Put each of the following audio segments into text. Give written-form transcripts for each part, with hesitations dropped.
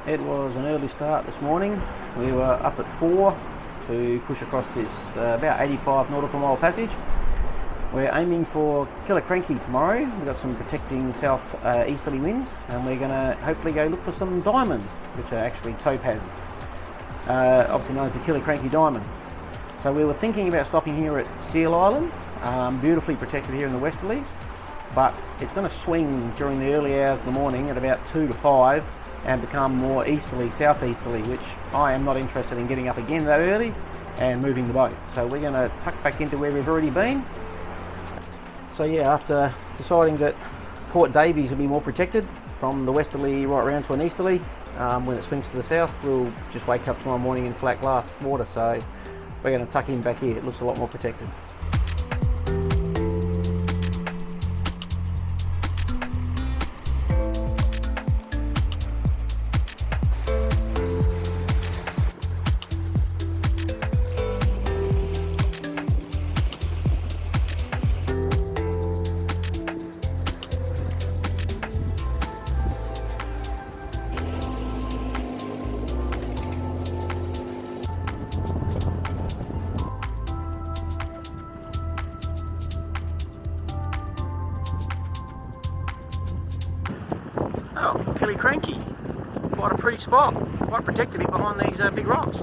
It was an early start this morning. We were up at 4 to push across this about 85 nautical mile passage. We're aiming for Killiecranke tomorrow. We've got some protecting south easterly winds, and we're going to hopefully go look for some diamonds, which are actually topazes, obviously known as the Killiecranke diamond. So we were thinking about stopping here at Seal Island, beautifully protected here in the westerlies, but it's going to swing during the early hours of the morning at about 2 to 5 and become more easterly, southeasterly, which I am not interested in getting up again that early and moving the boat. So we're going to tuck back into where we've already been. So yeah, after deciding that Port Davies will be more protected from the westerly right round to an easterly, when it swings to the south, we'll just wake up tomorrow morning in flat glass water. So we're going to tuck in back here. It looks a lot more protected. Oh, Killiecranke, quite a pretty spot, quite protected in behind these big rocks.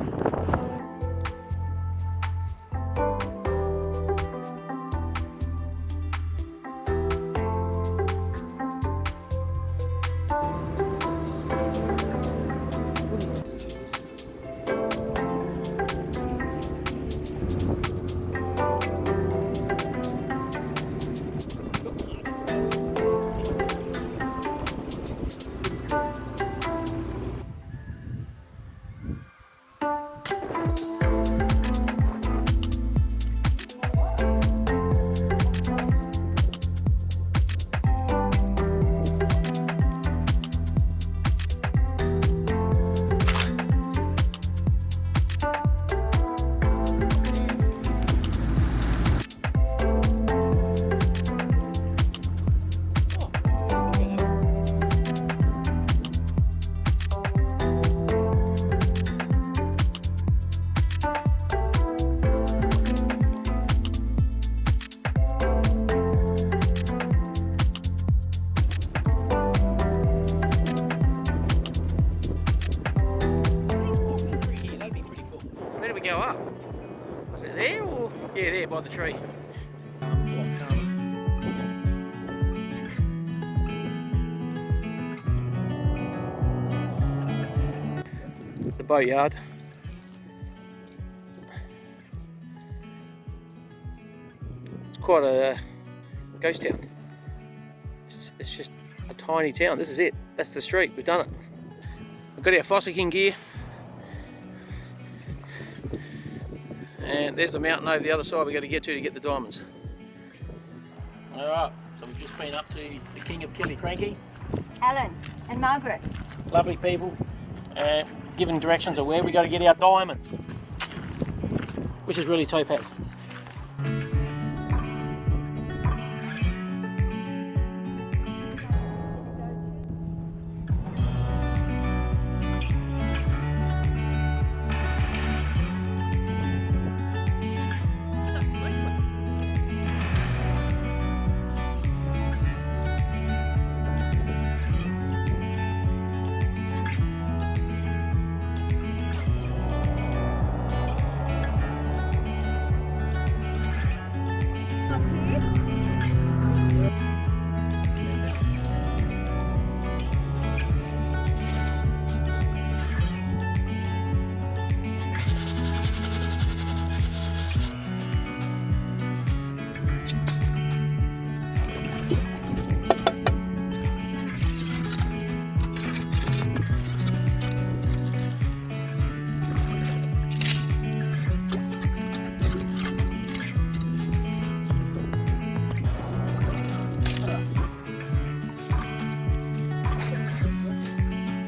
Go up. Was it there or? Yeah, there by the tree. The boatyard. It's quite a ghost town. It's just a tiny town. This is it. That's the street. We've done it. We've got our Fossicking gear. And there's the mountain over the other side we've got to get the diamonds. Alright, so we've just been up to the king of Killiecranke. Alan and Margaret. Lovely people. Given directions of where we got to get our diamonds, which is really topaz.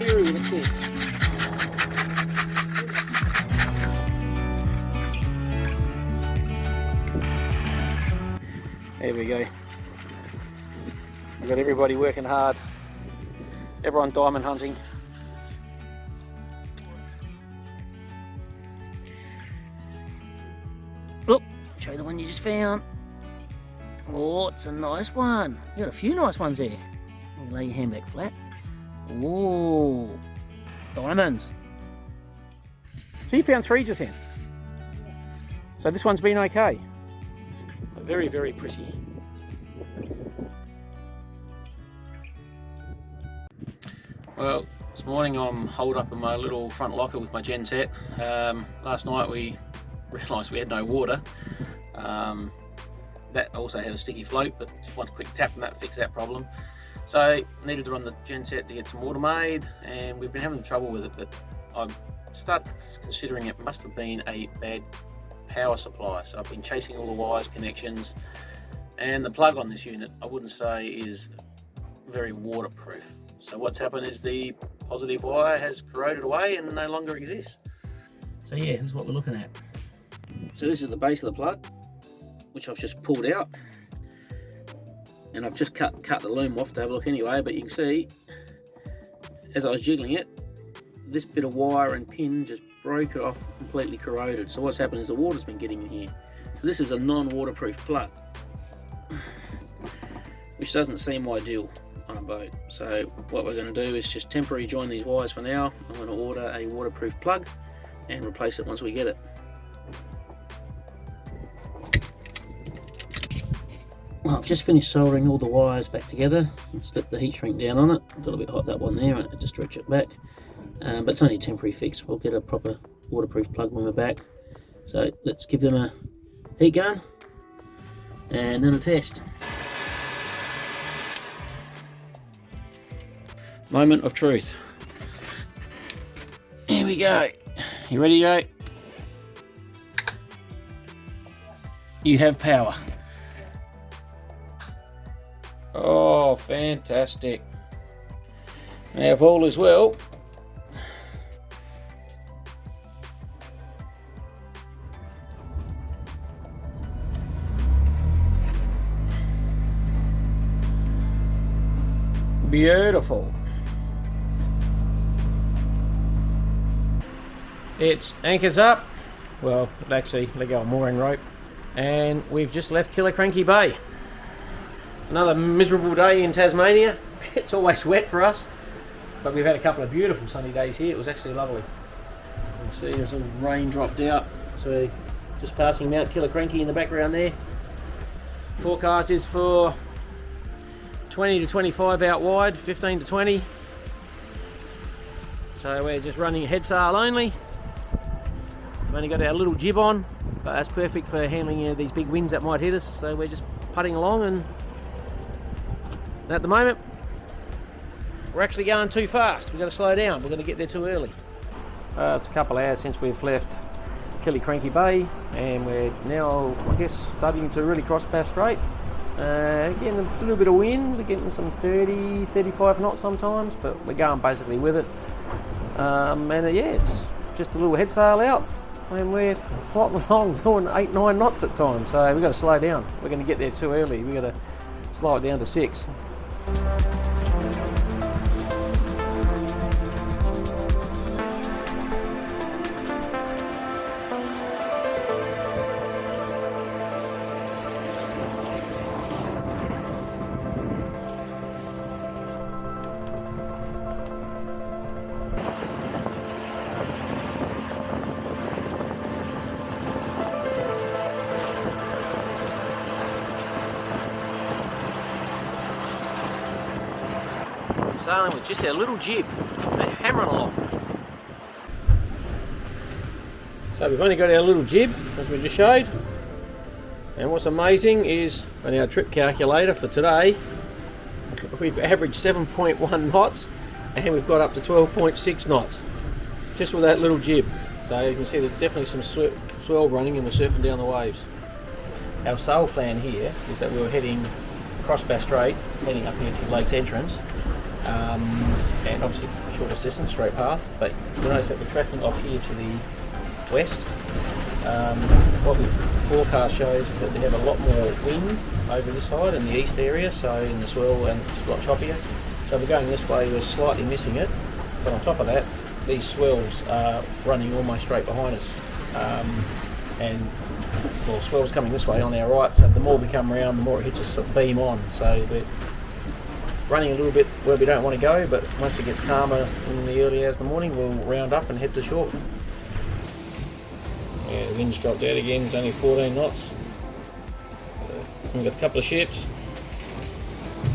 Let's see. There we go. We've got everybody working hard. Everyone diamond hunting. Look, show you the one you just found. Oh, it's a nice one. You got a few nice ones there. Lay your hand back flat. Oh, diamonds. So you found 3 just then? Yeah. So this one's been okay. Very, very pretty. Well, this morning I'm holed up in my little front locker with my gen set. Last night we realised we had no water. That also had a sticky float, but just one quick tap and that fixed that problem. So needed to run the gen set to get some water made, and we've been having trouble with it, but I started considering it must have been a bad power supply. So I've been chasing all the wires, connections, and the plug on this unit I wouldn't say is very waterproof. So what's happened is the positive wire has corroded away and no longer exists. So yeah, this is what we're looking at. So this is the base of the plug, which I've just pulled out, and I've just cut the loom off to have a look anyway, but you can see as I was jiggling it, this bit of wire and pin just broke it off, completely corroded. So what's happened is the water's been getting in here. So this is a non-waterproof plug, which doesn't seem ideal on a boat. So what we're going to do is just temporarily join these wires for now. I'm going to order a waterproof plug and replace it once we get it. Well, I've just finished soldering all the wires back together and slipped the heat shrink down on it. Got a bit hot, that one there, and I had to stretch it back. But it's only a temporary fix. We'll get a proper waterproof plug when we're back. So let's give them a heat gun and then a test. Moment of truth. Here we go. You ready, Joe? You have power. Oh, fantastic. Now, if all is well, beautiful. It's anchors up. Well, actually, let go of mooring rope, and we've just left Killiecranke Bay. Another miserable day in Tasmania. It's always wet for us, but we've had a couple of beautiful sunny days here. It was actually lovely. You can see there's a rain dropped out, so just passing Mount Killiecranke in the background there. Forecast is for 20 to 25 out wide, 15 to 20. So we're just running a head sail only. We've only got our little jib on, but that's perfect for handling these big winds that might hit us. So we're just putting along, and at the moment we're actually going too fast. We've got to slow down. We're going to get there too early. It's a couple of hours since we've left Killiecranke Bay, and we're now, I guess, starting to really cross Bass Strait. Getting a little bit of wind. We're getting some 30, 35 knots sometimes, but we're going basically with it. Yeah, it's just a little head sail out, and we're floating along doing 8, 9 knots at times. So we've got to slow down. We're going to get there too early. We've got to slow it down to 6. Sailing with just our little jib and hammering along. So we've only got our little jib, as we just showed, and what's amazing is on our trip calculator for today we've averaged 7.1 knots and we've got up to 12.6 knots just with that little jib. So you can see there's definitely some swell running and we're surfing down the waves. Our sail plan here is that we were heading across Bass Strait, heading up here to the lake's entrance. And obviously shortest distance, straight path, but you'll notice that we're tracking off here to the west. What the forecast shows is that they have a lot more wind over this side in the east area, so in the swell, and it's a lot choppier. So we're going this way, we're slightly missing it, but on top of that, these swells are running almost straight behind us. and well, swell's coming this way on our right, so the more we come around, the more it hits us beam on. So we're running a little bit where we don't want to go, but once it gets calmer in the early hours of the morning, we'll round up and head to shore. Yeah, the wind's dropped out again, it's only 14 knots. We've got a couple of ships.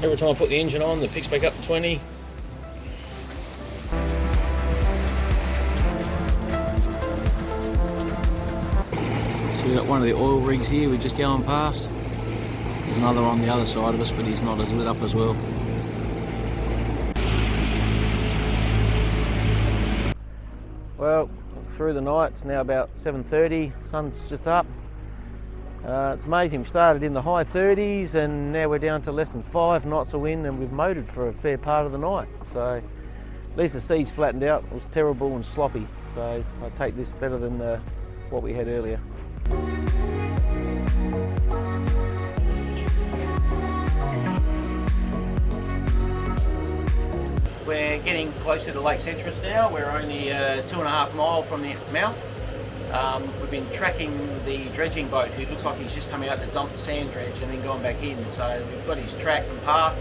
Every time I put the engine on, it picks back up to 20. So we've got one of the oil rigs here we're just going past. There's another on the other side of us, but he's not as lit up as well. Well, through the night, it's now about 7:30, sun's just up. It's amazing, we started in the high 30s and now we're down to less than 5 knots of wind, and we've motored for a fair part of the night. So at least the sea's flattened out. It was terrible and sloppy, so I take this better than what we had earlier. We're getting closer to Lake's entrance now. We're only 2.5 miles from the mouth. We've been tracking the dredging boat, who looks like he's just coming out to dump the sand dredge and then going back in. So we've got his track and path,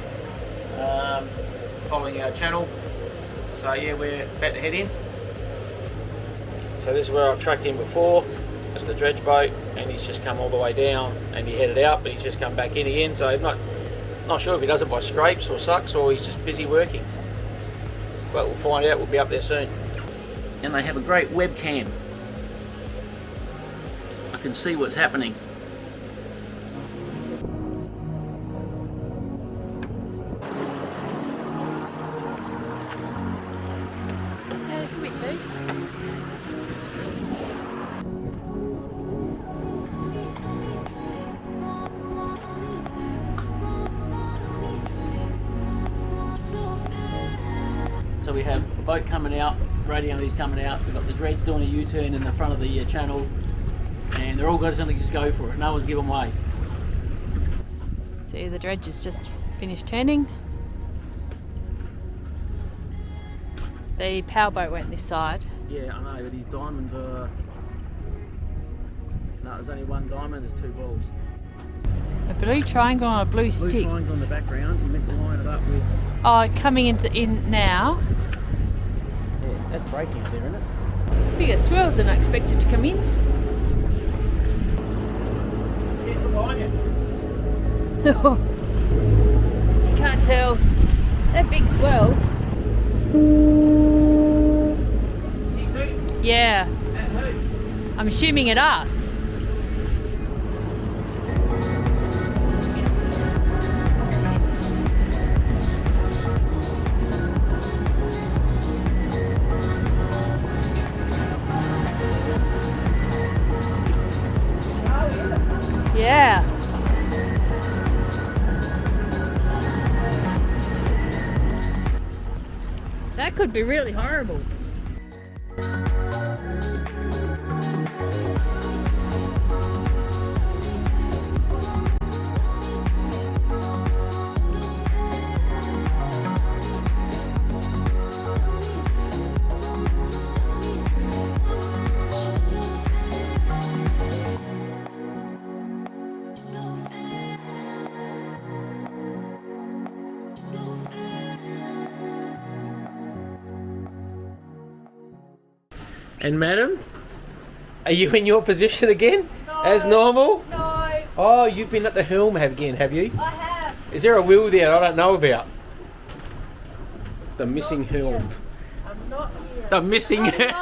following our channel. So yeah, we're about to head in. So this is where I've tracked him before. That's the dredge boat, and he's just come all the way down and he headed out, but he's just come back in again. So I'm not sure if he does it by scrapes or sucks, or he's just busy working. But we'll find out, we'll be up there soon. And they have a great webcam. I can see what's happening. Yeah, there could be two. So we have a boat coming out, radio is coming out, we've got the dredge doing a U-turn in the front of the channel, and they're all got something to just go for it. No one's given way. See, the dredge has just finished turning. The powerboat went this side. Yeah, I know, but these diamonds are... No, there's only one diamond, there's 2 balls. A blue triangle on a blue stick. Blue triangle on the background, you meant to line it up with... Oh, coming in now. Yeah, that's breaking there, isn't it? Bigger swells than I expected to come in. Get behind you. You can't tell. They're big swells. T2? Yeah. And who? I'm assuming at us. Yeah. That could be really horrible. And madam, are you in your position again? No. As normal? No, Oh, you've been at the helm again, have you? I have. Is there a wheel there I don't know about? The missing helm. I'm not here. The missing helm.